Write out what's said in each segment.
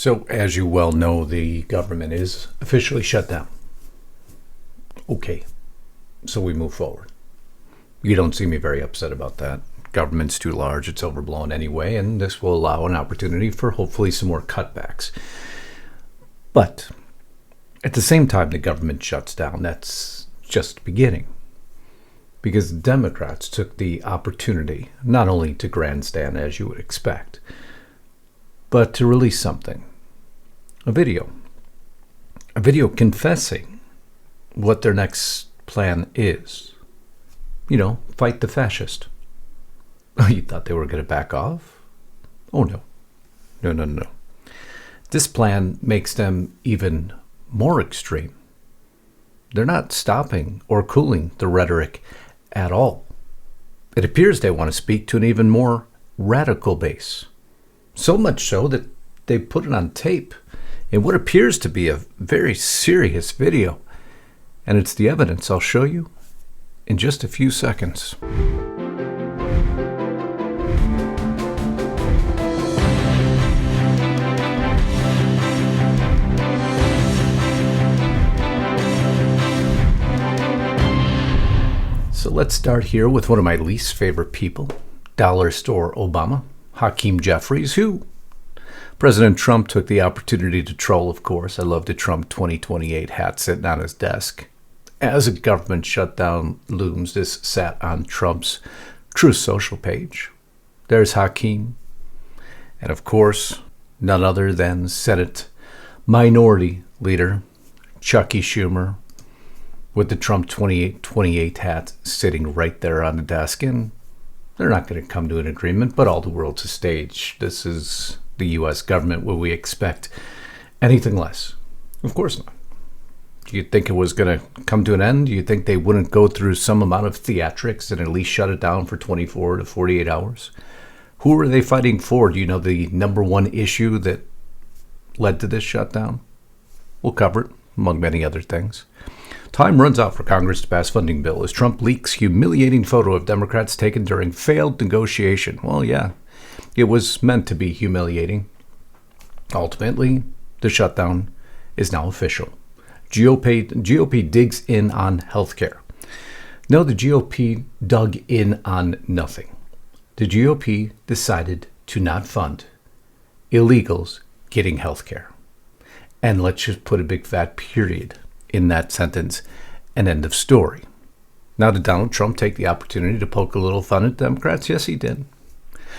So, as you well know, the government is officially shut down. Okay, so we move forward. You don't see me very upset about that. Government's too large, it's overblown anyway, and this will allow an opportunity for hopefully some more cutbacks. But at the same time the government shuts down, that's just beginning. Because the Democrats took the opportunity not only to grandstand as you would expect, but to release something. A video confessing what their next plan is. You know, fight the fascist. You thought they were going to back off? Oh no. No. This plan makes them even more extreme. They're not stopping or cooling the rhetoric at all. It appears they want to speak to an even more radical base. So much so that they put it on tape in what appears to be a very serious video. And it's the evidence I'll show you in just a few seconds. So let's start here with one of my least favorite people, Dollar Store Obama, Hakeem Jeffries, who President Trump took the opportunity to troll, of course. I love the Trump 2028 hat sitting on his desk. As a government shutdown looms, this sat on Trump's Truth Social page. There's Hakeem. And of course, none other than Senate Minority Leader Chucky Schumer with the Trump 2028 hat sitting right there on the desk. And they're not going to come to an agreement, but all the world's a stage. This is the U.S. government. Will we expect anything less? Of course not. Do you think it was going to come to an end? Do you think they wouldn't go through some amount of theatrics and at least shut it down for 24 to 48 hours? Who are they fighting for? Do you know the number one issue that led to this shutdown? We'll cover it, among many other things. Time runs out for Congress to pass funding bill as Trump leaks humiliating photo of Democrats taken during failed negotiation. Well, yeah, it was meant to be humiliating. Ultimately, the shutdown is now official. GOP digs in on healthcare. No, the GOP dug in on nothing. The GOP decided to not fund illegals getting healthcare. And let's just put a big fat period in that sentence, and end of story. Now, did Donald Trump take the opportunity to poke a little fun at Democrats? Yes, he did.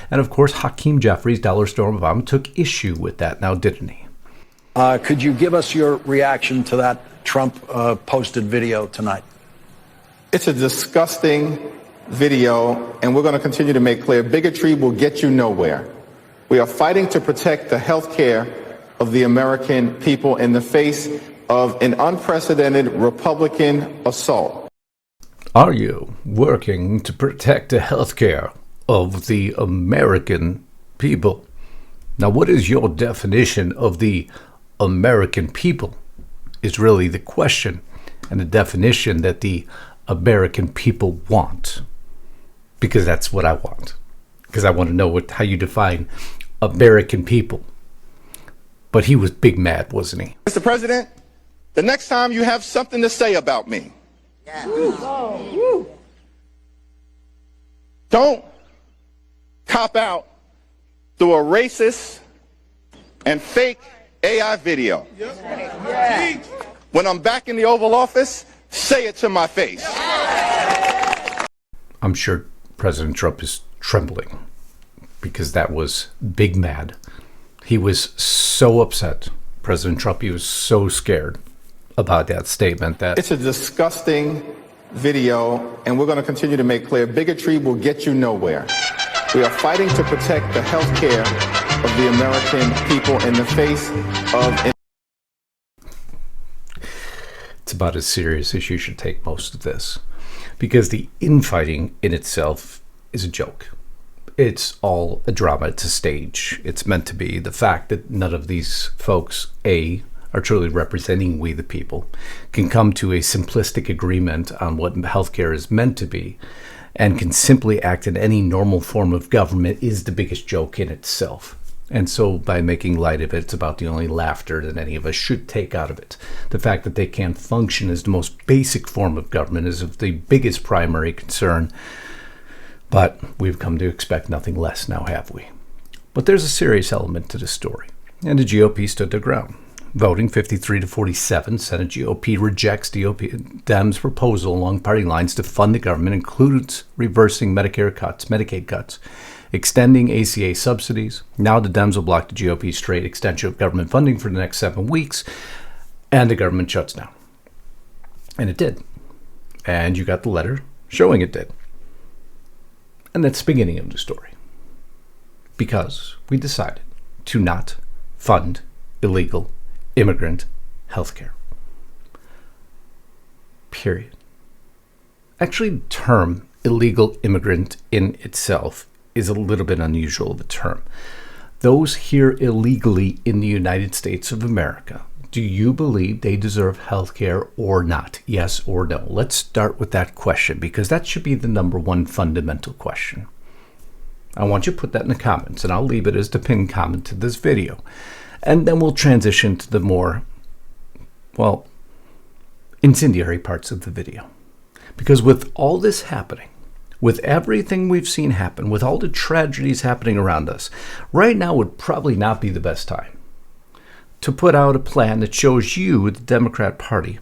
And of course, Hakeem Jeffries, Dollar Store Obama, took issue with that now, didn't he? Could you give us your reaction to that Trump posted video tonight? It's a disgusting video, and we're going to continue to make clear bigotry will get you nowhere. We are fighting to protect the health care of the American people in the face of an unprecedented Republican assault. Are you working to protect the health care of the American people? Now, what is your definition of the American people is really the question, and the definition that the American people want. Because that's what I want. Because I want to know how you define American people. But he was big mad, wasn't he? Mr. President, the next time you have something to say about me, don't cop out through a racist and fake AI video. When I'm back in the Oval Office, say it to my face. I'm sure President Trump is trembling because that was big mad. He was so upset, President Trump, he was so scared about that statement that it's a disgusting video, and we're going to continue to make clear bigotry will get you nowhere. We are fighting to protect the health care of the American people in the face of... It's about as serious as you should take most of this, because the infighting in itself is a joke. It's all a drama. It's a stage. It's meant to be. The fact that none of these folks, are truly representing we the people, can come to a simplistic agreement on what healthcare is meant to be, and can simply act in any normal form of government is the biggest joke in itself. And so by making light of it, it's about the only laughter that any of us should take out of it. The fact that they can't function as the most basic form of government is of the biggest primary concern. But we've come to expect nothing less now, have we? But there's a serious element to this story. And the GOP stood their ground. Voting 53-47, Senate GOP rejects Dems' proposal along party lines to fund the government, includes reversing Medicare cuts, Medicaid cuts, extending ACA subsidies. Now the Dems will block the GOP's straight extension of government funding for the next 7 weeks, and the government shuts down. And it did. And you got the letter showing it did. And that's the beginning of the story. Because we decided to not fund illegal immigrant health care. Period. Actually, the term illegal immigrant in itself is a little bit unusual of a term. Those here illegally in the United States of America, do you believe they deserve health care or not? Yes or no? Let's start with that question, because that should be the number one fundamental question. I want you to put that in the comments, and I'll leave it as the pinned comment to this video. And then we'll transition to the more, well, incendiary parts of the video. Because with all this happening, with everything we've seen happen, with all the tragedies happening around us, right now would probably not be the best time to put out a plan that shows you, the Democrat Party,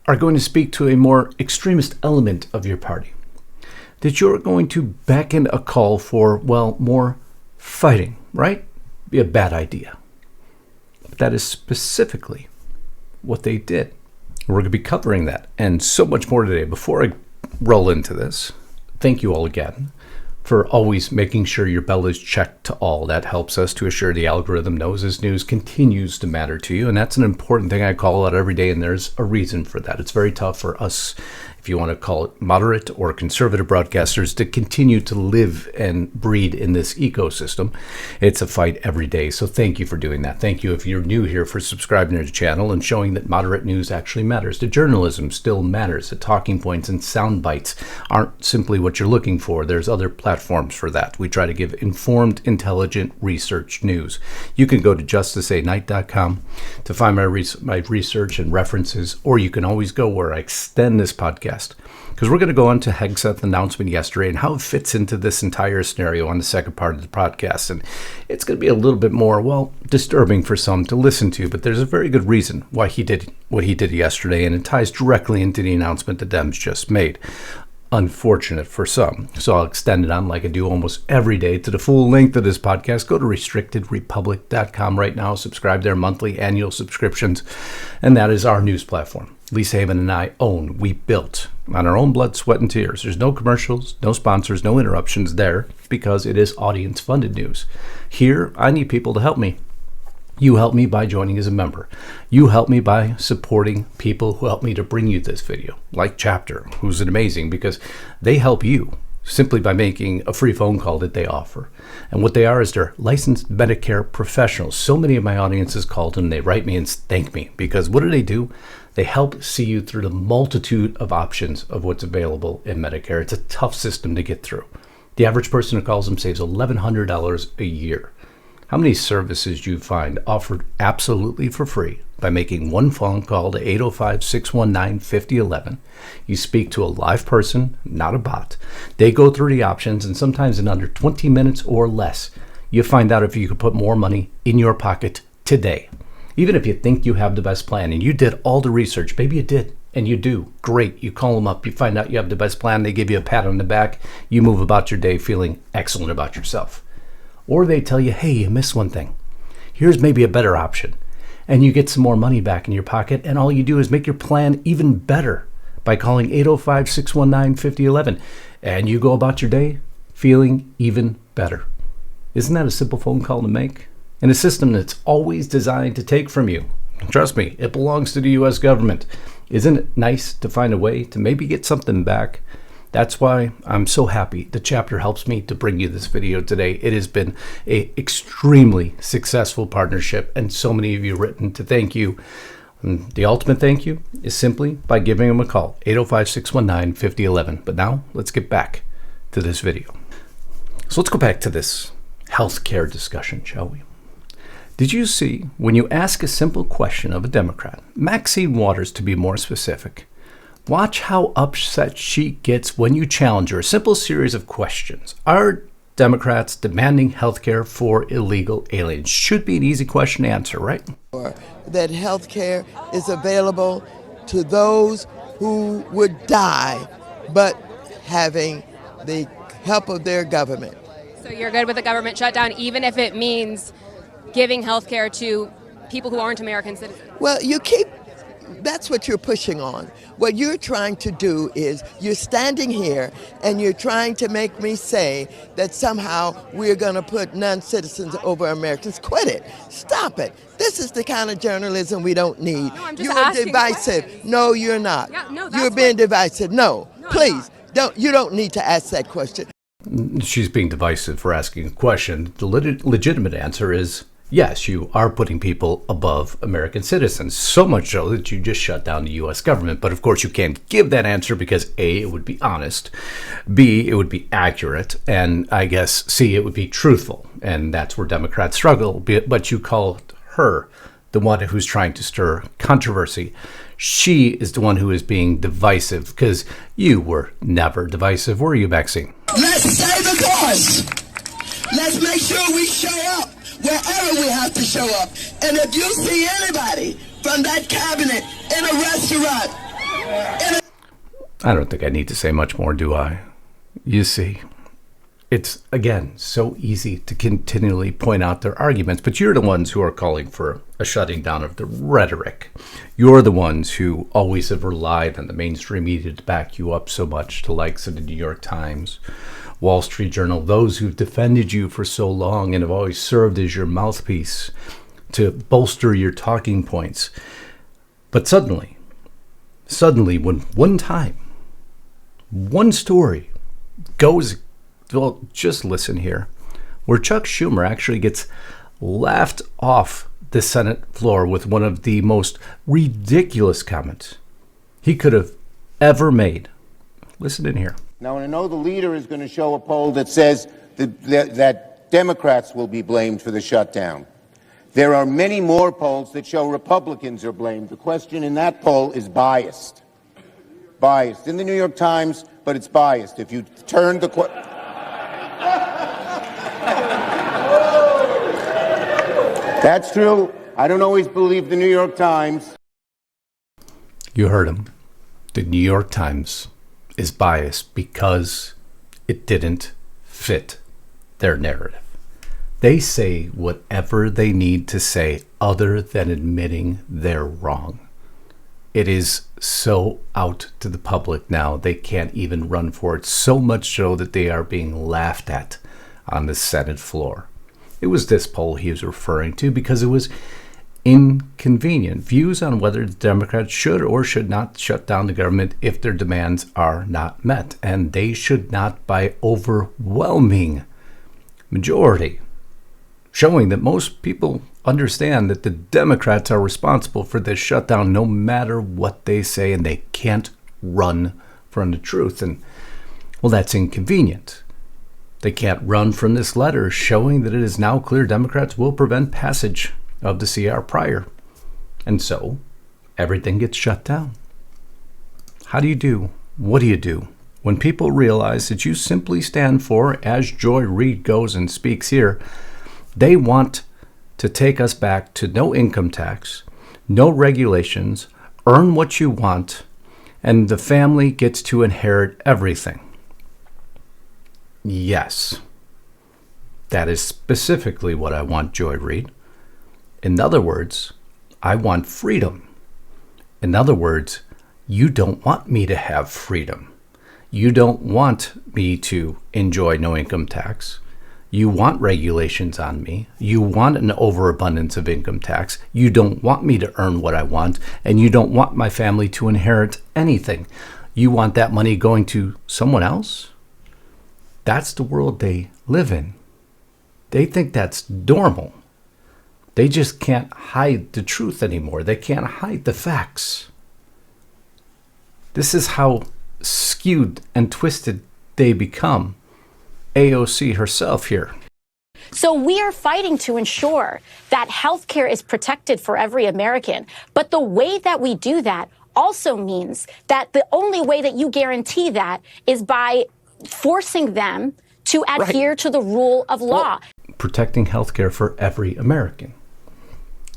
are going to speak to a more extremist element of your party. That you're going to beckon a call for, well, more fighting, right? Be a bad idea. But that is specifically what they did. We're going to be covering that and so much more today. Before I roll into this, thank you all again for always making sure your bell is checked to all. That helps us to assure the algorithm knows this news continues to matter to you. And that's an important thing I call out every day, and there's a reason for that. It's very tough for us, if you want to call it moderate or conservative broadcasters, to continue to live and breed in this ecosystem. It's a fight every day. So thank you for doing that. Thank you if you're new here for subscribing to the channel and showing that moderate news actually matters. The journalism still matters. The talking points and sound bites aren't simply what you're looking for. There's other platforms for that. We try to give informed, intelligent research news. You can go to justicenight.com to find my research and references, or you can always go where I extend this podcast, because we're going to go on to Hegseth's announcement yesterday and how it fits into this entire scenario on the second part of the podcast. And it's going to be a little bit more, well, disturbing for some to listen to, but there's a very good reason why he did what he did yesterday, and it ties directly into the announcement the Dems just made. Unfortunate for some. So I'll extend it on like I do almost every day to the full length of this podcast. Go to restrictedrepublic.com right now. Subscribe there, monthly, annual subscriptions. And that is our news platform. Lisa Haven and I own, we built on our own blood, sweat, and tears. There's no commercials, no sponsors, no interruptions there, because it is audience-funded news. Here, I need people to help me. You help me by joining as a member. You help me by supporting people who help me to bring you this video, like Chapter, who's amazing because they help you simply by making a free phone call that they offer. And what they are is they're licensed Medicare professionals. So many of my audiences called and they write me and thank me, because what do? They help see you through the multitude of options of what's available in Medicare. It's a tough system to get through. The average person who calls them saves $1,100 a year. How many services do you find offered absolutely for free by making one phone call to 805-619-5011? You speak to a live person, not a bot. They go through the options, and sometimes in under 20 minutes or less, you find out if you could put more money in your pocket today. Even if you think you have the best plan and you did all the research, maybe you did, and you do, great. You call them up, you find out you have the best plan, they give you a pat on the back, you move about your day feeling excellent about yourself. Or they tell you, hey, you missed one thing. Here's maybe a better option. And you get some more money back in your pocket, and all you do is make your plan even better by calling 805-619-5011. And you go about your day feeling even better. Isn't that a simple phone call to make? In a system that's always designed to take from you. Trust me, it belongs to the U.S. government. Isn't it nice to find a way to maybe get something back? That's why I'm so happy the Chapter helps me to bring you this video today. It has been an extremely successful partnership, and so many of you have written to thank you. And the ultimate thank you is simply by giving them a call, 805-619-5011. But now let's get back to this video. So let's go back to this healthcare discussion, shall we? Did you see, when you ask a simple question of a Democrat, Maxine Waters to be more specific, watch how upset she gets when you challenge her a simple series of questions. Are Democrats demanding health care for illegal aliens? Should be an easy question to answer, right? That health care is available to those who would die, but having the help of their government. So you're good with the government shutdown, even if it means giving health care to people who aren't American citizens? Well, that's what you're pushing on. What you're trying to do is you're standing here and you're trying to make me say that somehow we're going to put non-citizens over Americans. Quit it. Stop it. This is the kind of journalism we don't need. No, I'm just you're divisive. No, you're not. Yeah, no, you're being divisive. No, please. You don't need to ask that question. She's being divisive for asking a question. The legitimate answer is yes, you are putting people above American citizens, so much so that you just shut down the U.S. government. But of course, you can't give that answer because A, it would be honest, B, it would be accurate, and I guess C, it would be truthful. And that's where Democrats struggle. But you call her the one who's trying to stir controversy. She is the one who is being divisive because you were never divisive, were you, Maxine? Let's save the cause. Let's make sure we show up wherever we have to show up. And if you see anybody from that cabinet in a restaurant, I don't think I need to say much more, do I? You see, it's, again, so easy to continually point out their arguments, but you're the ones who are calling for a shutting down of the rhetoric. You're the ones who always have relied on the mainstream media to back you up so much, the likes of the New York Times, Wall Street Journal, those who've defended you for so long and have always served as your mouthpiece to bolster your talking points. But suddenly, when one story goes, well, just listen here, where Chuck Schumer actually gets laughed off the Senate floor with one of the most ridiculous comments he could have ever made. Listen in here. Now, I know the leader is going to show a poll that says that Democrats will be blamed for the shutdown. There are many more polls that show Republicans are blamed. The question in that poll is biased. Biased. In the New York Times, but it's biased. If you turn the... That's true. I don't always believe the New York Times. You heard him. The New York Times is biased because it didn't fit their narrative. They say whatever they need to say other than admitting they're wrong. It is so out to the public now, they can't even run for it, so much so that they are being laughed at on the Senate floor. It was this poll he was referring to because it was inconvenient. Views on whether the Democrats should or should not shut down the government if their demands are not met. And they should not by overwhelming majority, showing that most people understand that the Democrats are responsible for this shutdown no matter what they say, and they can't run from the truth. And, well, that's inconvenient. They can't run from this letter showing that it is now clear Democrats will prevent passage of the CR prior. And so everything gets shut down. How do you do? What do you do when people realize that you simply stand for, as Joy Reid goes and speaks here, they want to take us back to no income tax, no regulations, earn what you want, and the family gets to inherit everything? Yes, that is specifically what I want, Joy Reid. In other words, I want freedom. In other words, you don't want me to have freedom. You don't want me to enjoy no income tax. You want regulations on me. You want an overabundance of income tax. You don't want me to earn what I want, and you don't want my family to inherit anything. You want that money going to someone else? That's the world they live in. They think that's normal. They just can't hide the truth anymore. They can't hide the facts. This is how skewed and twisted they become. AOC herself here. So we are fighting to ensure that health care is protected for every American. But the way that we do that also means that the only way that you guarantee that is by forcing them to adhere to the rule of law. Protecting health care for every American.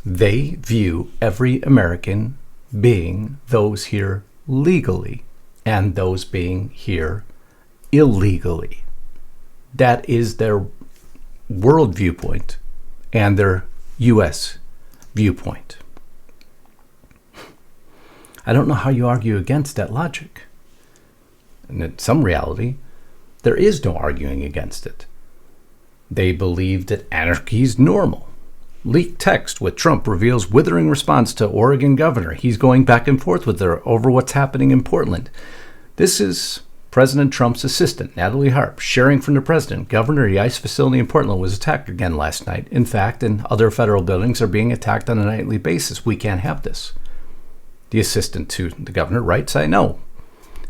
They view every American being those here legally and those being here illegally. That is their world viewpoint and their U.S. viewpoint. I don't know how you argue against that logic. And in some reality, there is no arguing against it. They believe that anarchy is normal. Leaked text with Trump reveals withering response to Oregon governor. He's going back and forth with her over what's happening in Portland. This is President Trump's assistant, Natalie Harp, sharing from the president. Governor, the ICE facility in Portland was attacked again last night. In fact, and other federal buildings are being attacked on a nightly basis. We can't have this. The assistant to the governor writes, I know.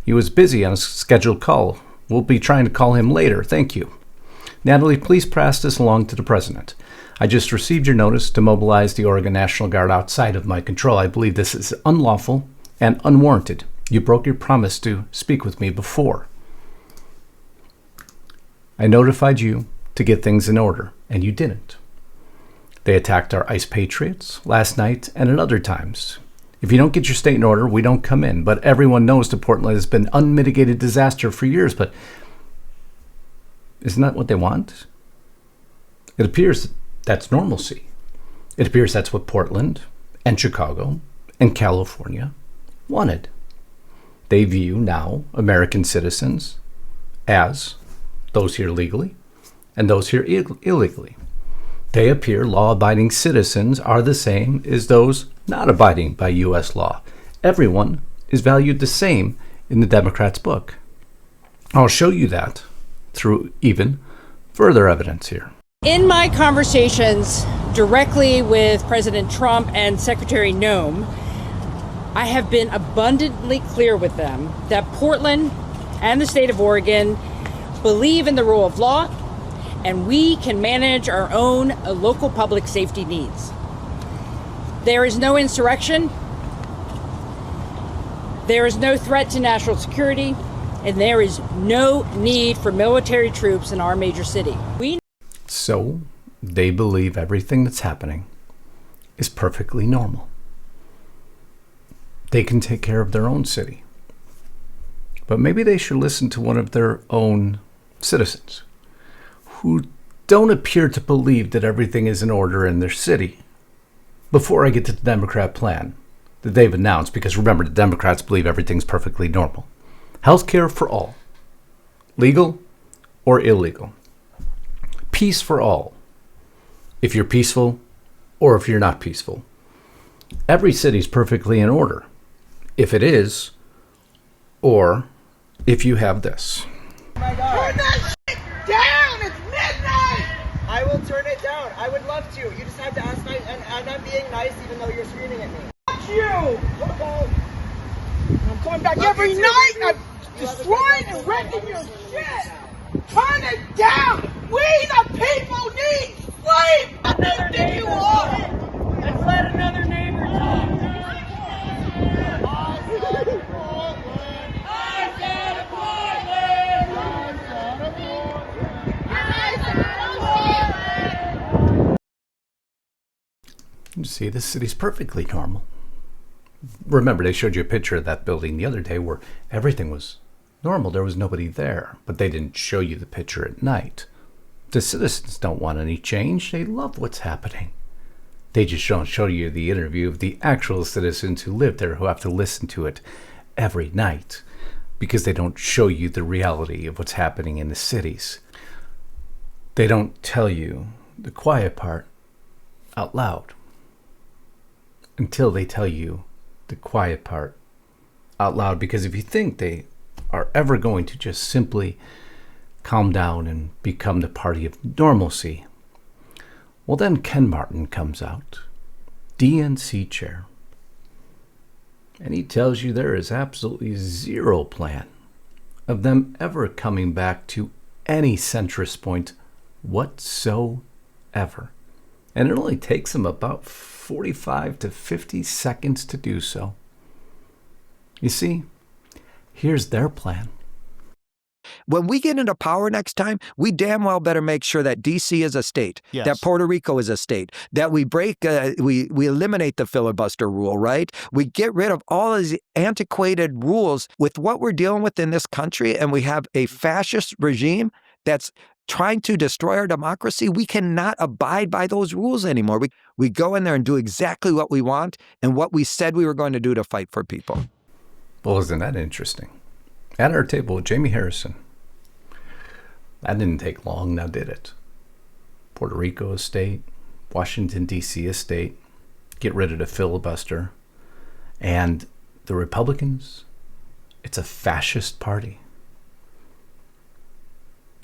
He was busy on a scheduled call. We'll be trying to call him later. Thank you. Natalie, please pass this along to the president. I just received your notice to mobilize the Oregon National Guard outside of my control. I believe this is unlawful and unwarranted. You broke your promise to speak with me before. I notified you to get things in order, and you didn't. They attacked our ICE patriots last night and at other times. If you don't get your state in order, we don't come in. But everyone knows that Portland has been unmitigated disaster for years. But isn't that what they want? It appears that's normalcy. It appears that's what Portland and Chicago and California wanted. They view now American citizens as those here legally and those here illegally. They appear law-abiding citizens are the same as those not abiding by U.S. law. Everyone is valued the same in the Democrats' book. I'll show you that through even further evidence here. In my conversations directly with President Trump and Secretary Noem, I have been abundantly clear with them that Portland and the state of Oregon believe in the rule of law, and we can manage our own local public safety needs. There is no insurrection, there is no threat to national security, and there is no need for military troops in our major city. So they believe everything that's happening is perfectly normal. They can take care of their own city. But maybe they should listen to one of their own citizens who don't appear to believe that everything is in order in their city. Before I get to the Democrat plan that they've announced, because remember, the Democrats believe everything's perfectly normal. Healthcare for all, legal or illegal. Peace for all, if you're peaceful or if you're not peaceful. Every city's perfectly in order, if it is, or if you have this. Oh my God. Turn that shit down! It's midnight! I will turn it down. I would love to. You just have to ask me, and I'm being nice even though you're screaming at me. Fuck you! Okay. I'm coming back every night! I'm destroying and wrecking your shit! Turn it down! We the people need sleep! Another neighbor you are! Let's let another neighbor talk. You see, this city's perfectly normal. Remember, they showed you a picture of that building the other day where everything was normal. There was nobody there, but they didn't show you the picture at night. The citizens don't want any change. They love what's happening. They just don't show you the interview of the actual citizens who live there, who have to listen to it every night because they don't show you the reality of what's happening in the cities. They don't tell you the quiet part out loud until they tell you the quiet part out loud, because if you think they are ever going to just simply calm down and become the party of normalcy, well, then Ken Martin comes out, DNC chair, and he tells you there is absolutely zero plan of them ever coming back to any centrist point whatsoever. And it only takes them about 45 to 50 seconds to do so. You see, here's their plan. When we get into power next time, we damn well better make sure that D.C. is a state, that Puerto Rico is a state, that we we eliminate the filibuster rule, right? We get rid of all of these antiquated rules with what we're dealing with in this country, and we have a fascist regime that's trying to destroy our democracy. We cannot abide by those rules anymore. We go in there and do exactly what we want and what we said we were going to do to fight for people. Well, isn't that interesting? At our table with Jamie Harrison. That didn't take long, now did it? Puerto Rico a state, Washington, D.C. a state, get rid of the filibuster. And the Republicans, it's a fascist party.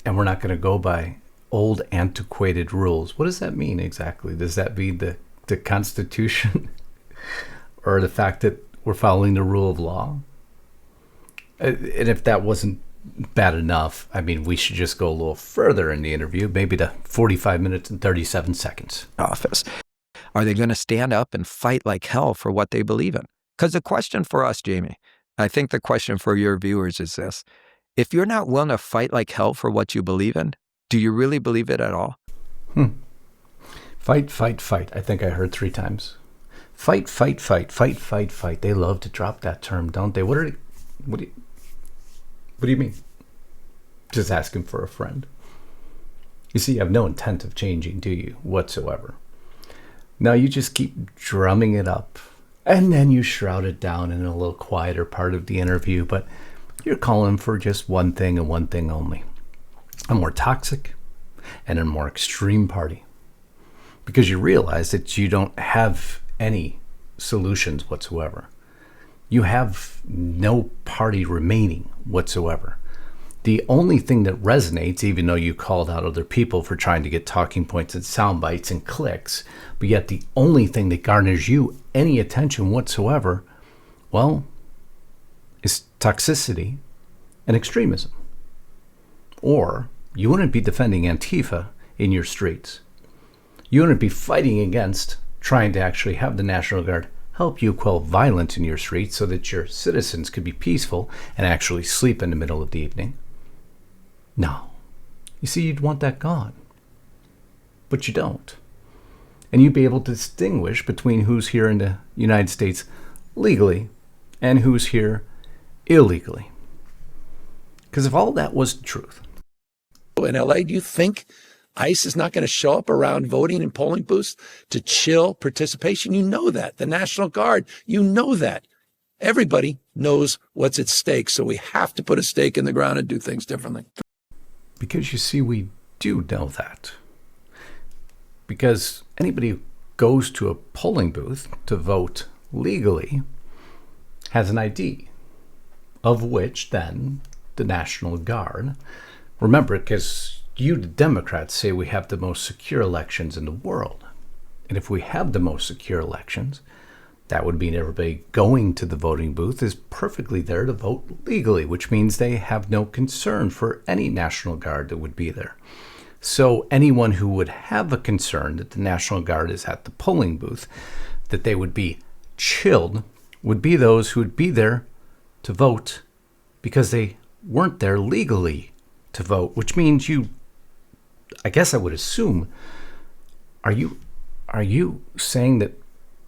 And we're not going to go by old antiquated rules. What does that mean exactly? Does that mean the Constitution? Or the fact that we're following the rule of law? And if that wasn't bad enough, I mean, we should just go a little further in the interview, maybe to 45 minutes and 37 seconds. Office. Are they going to stand up and fight like hell for what they believe in? Because the question for us, Jamie, I think the question for your viewers is this. If you're not willing to fight like hell for what you believe in, do you really believe it at all? Fight, fight, fight. I think I heard 3 times. Fight, fight, fight, fight, fight, fight. They love to drop that term, don't they? What do you mean? Just asking for a friend. You see, you have no intent of changing, do you, whatsoever? No, you just keep drumming it up. And then you shroud it down in a little quieter part of the interview. But you're calling for just one thing and one thing only. A more toxic and a more extreme party. Because you realize that you don't have any solutions whatsoever. You have no party remaining whatsoever. The only thing that resonates, even though you called out other people for trying to get talking points and sound bites and clicks, but yet the only thing that garners you any attention whatsoever, well, is toxicity and extremism. Or you wouldn't be defending Antifa in your streets. You wouldn't be fighting against trying to actually have the National Guard help you quell violence in your streets so that your citizens could be peaceful and actually sleep in the middle of the evening. No. You see, you'd want that gone. But you don't. And you'd be able to distinguish between who's here in the United States legally and who's here illegally. Because if all that was the truth. In LA, do you think ICE is not going to show up around voting and polling booths to chill participation? You know that. The National Guard, you know that. Everybody knows what's at stake, so we have to put a stake in the ground and do things differently. Because you see, we do know that. Because anybody who goes to a polling booth to vote legally has an ID, of which then the National Guard, remember, because you, the Democrats, say we have the most secure elections in the world. And if we have the most secure elections, that would mean everybody going to the voting booth is perfectly there to vote legally, which means they have no concern for any National Guard that would be there. So anyone who would have a concern that the National Guard is at the polling booth, that they would be chilled, would be those who would be there to vote because they weren't there legally to vote, which means you, I guess I would assume, are you saying that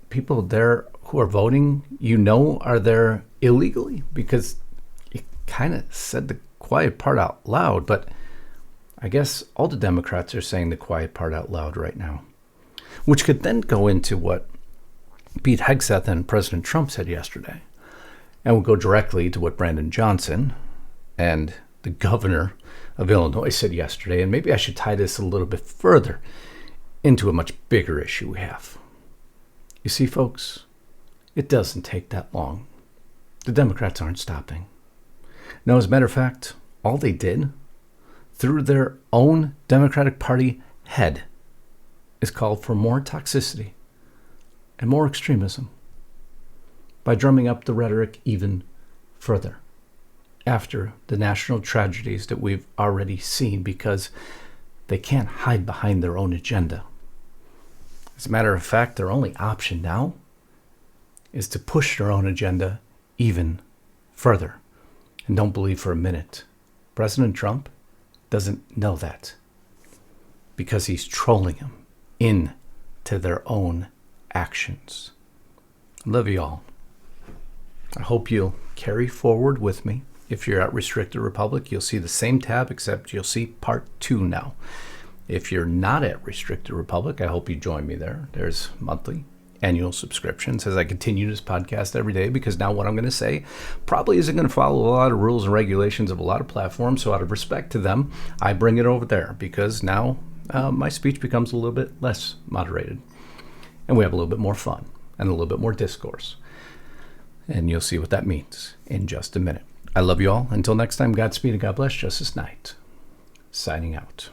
people there who are voting, are there illegally? Because you kind of said the quiet part out loud, but I guess all the Democrats are saying the quiet part out loud right now, which could then go into what Pete Hegseth and President Trump said yesterday. And we'll go directly to what Brandon Johnson and the governor of Illinois said yesterday. And maybe I should tie this a little bit further into a much bigger issue we have. You see, folks, it doesn't take that long. The Democrats aren't stopping. No, as a matter of fact, all they did through their own Democratic Party head is called for more toxicity and more extremism by drumming up the rhetoric even further after the national tragedies that we've already seen, because They can't hide behind their own agenda. As a matter of fact, their only option now is to push their own agenda even further. And don't believe for a minute, President Trump doesn't know that, because he's trolling them into their own actions. I love you all. I hope you'll carry forward with me. If you're at Restricted Republic, you'll see the same tab, except you'll see part 2 now. If you're not at Restricted Republic, I hope you join me there. There's monthly, annual subscriptions as I continue this podcast every day, because now what I'm going to say probably isn't going to follow a lot of rules and regulations of a lot of platforms. So out of respect to them, I bring it over there, because now my speech becomes a little bit less moderated. And we have a little bit more fun and a little bit more discourse. And you'll see what that means in just a minute. I love you all. Until next time, Godspeed and God bless. Justice Knight, signing out.